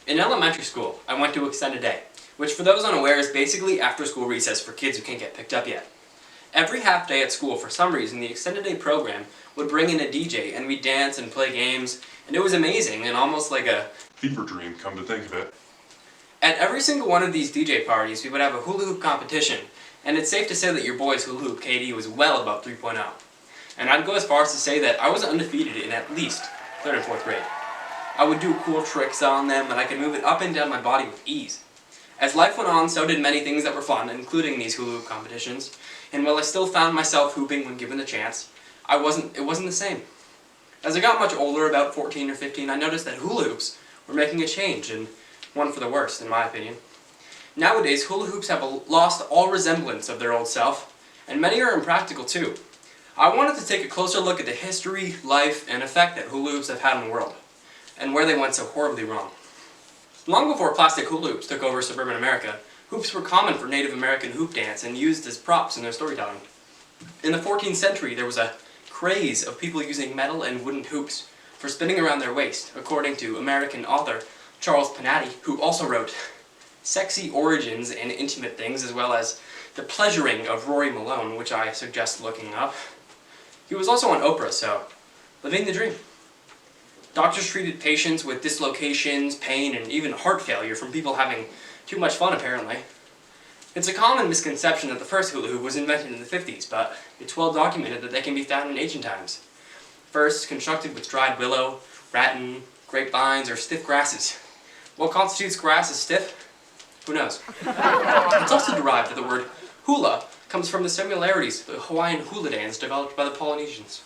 In elementary school, I went to extended day, which for those unaware is basically after-school recess for kids who can't get picked up yet. Every half day at school, for some reason, the extended day program would bring in a DJ and we'd dance and play games, and it was amazing and almost like a fever dream, come to think of it. At every single one of these DJ parties, we would have a hula hoop competition, and it's safe to say that your boy's hula hoop KD was well above 3.0. And I'd go as far as to say that I was undefeated in at least 3rd and 4th grade. I would do cool tricks on them, and I could move it up and down my body with ease. As life went on, so did many things that were fun, including these hula hoop competitions, and while I still found myself hooping when given the chance, it wasn't the same. As I got much older, about 14 or 15, I noticed that hula hoops were making a change, and one for the worst, in my opinion. Nowadays, hula hoops have lost all resemblance of their old self, and many are impractical too. I wanted to take a closer look at the history, life, and effect that hula hoops have had on the world, and where they went so horribly wrong. Long before plastic hula hoops took over suburban America, hoops were common for Native American hoop dance and used as props in their storytelling. In the 14th century, there was a craze of people using metal and wooden hoops for spinning around their waist, according to American author Charles Panatti, who also wrote Sexy Origins and Intimate Things, as well as The Pleasuring of Rory Malone, which I suggest looking up. He was also on Oprah, so living the dream. Doctors treated patients with dislocations, pain, and even heart failure from people having too much fun, apparently. It's a common misconception that the first hula hoop was invented in the 50s, but it's well documented that they can be found in ancient times. First, constructed with dried willow, rattan, grapevines, or stiff grasses. What constitutes grass as stiff? Who knows? It's also derived that the word hula comes from the similarities to the Hawaiian hula dance developed by the Polynesians.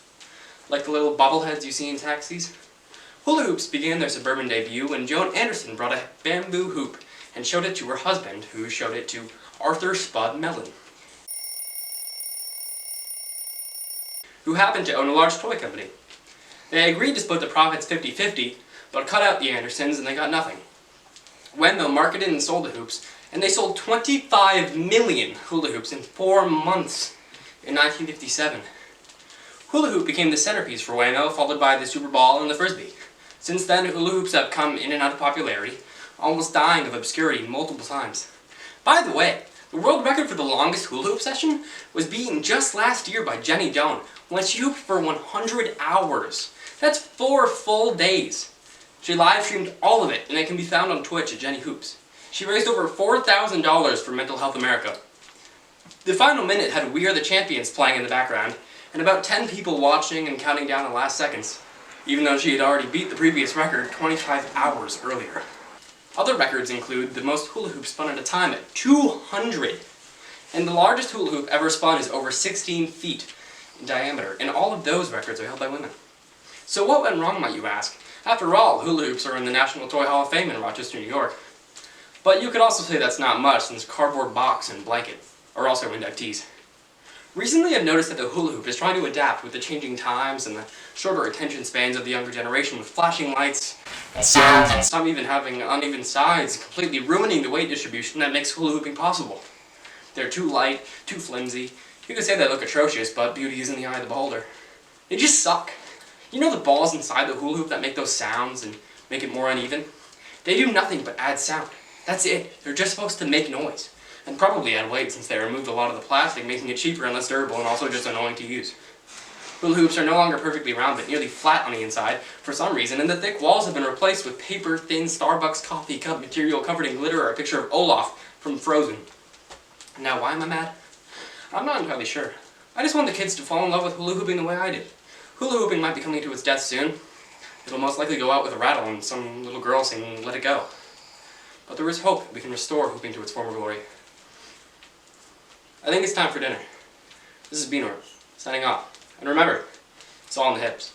Like the little bobbleheads you see in taxis. Hula hoops began their suburban debut when Joan Anderson brought a bamboo hoop and showed it to her husband, who showed it to Arthur Spud Mellon, who happened to own a large toy company. They agreed to split the profits 50-50, but cut out the Andersons and they got nothing. When, though, marketed and sold the hoops, and they sold 25 million hula hoops in 4 months in 1957. Hula hoop became the centerpiece for Waymo, followed by the Super Ball and the Frisbee. Since then, hula hoops have come in and out of popularity, almost dying of obscurity multiple times. By the way, the world record for the longest hula hoop session was beaten just last year by Jenny Doan, when she hooped for 100 hours. That's 4 full days. She live-streamed all of it, and it can be found on Twitch at Jenny Hoops. She raised over $4,000 for Mental Health America. The final minute had We Are the Champions playing in the background, and about 10 people watching and counting down the last seconds, even though she had already beat the previous record 25 hours earlier. Other records include the most hula hoops spun at a time at 200, and the largest hula hoop ever spun is over 16 feet in diameter, and all of those records are held by women. So what went wrong, might you ask? After all, hula hoops are in the National Toy Hall of Fame in Rochester, New York. But you could also say that's not much, since cardboard box and blanket are also inductees. Recently I've noticed that the hula hoop is trying to adapt with the changing times and the shorter attention spans of the younger generation, with flashing lights, sounds, and some even having uneven sides, completely ruining the weight distribution that makes hula hooping possible. They're too light, too flimsy. You could say they look atrocious, but beauty is in the eye of the beholder. They just suck. You know the balls inside the hula hoop that make those sounds and make it more uneven? They do nothing but add sound. That's it. They're just supposed to make noise. And probably add weight, since they removed a lot of the plastic, making it cheaper and less durable, and also just annoying to use. Hula hoops are no longer perfectly round, but nearly flat on the inside for some reason, and the thick walls have been replaced with paper-thin Starbucks coffee cup material covered in glitter or a picture of Olaf from Frozen. Now, why am I mad? I'm not entirely sure. I just want the kids to fall in love with hula hooping the way I did. Hula hooping might be coming to its death soon. It'll most likely go out with a rattle and some little girl singing "Let It Go." But there is hope that we can restore hooping to its former glory. I think it's time for dinner. This is Brendan Norton, signing off. And remember, it's all in the hips.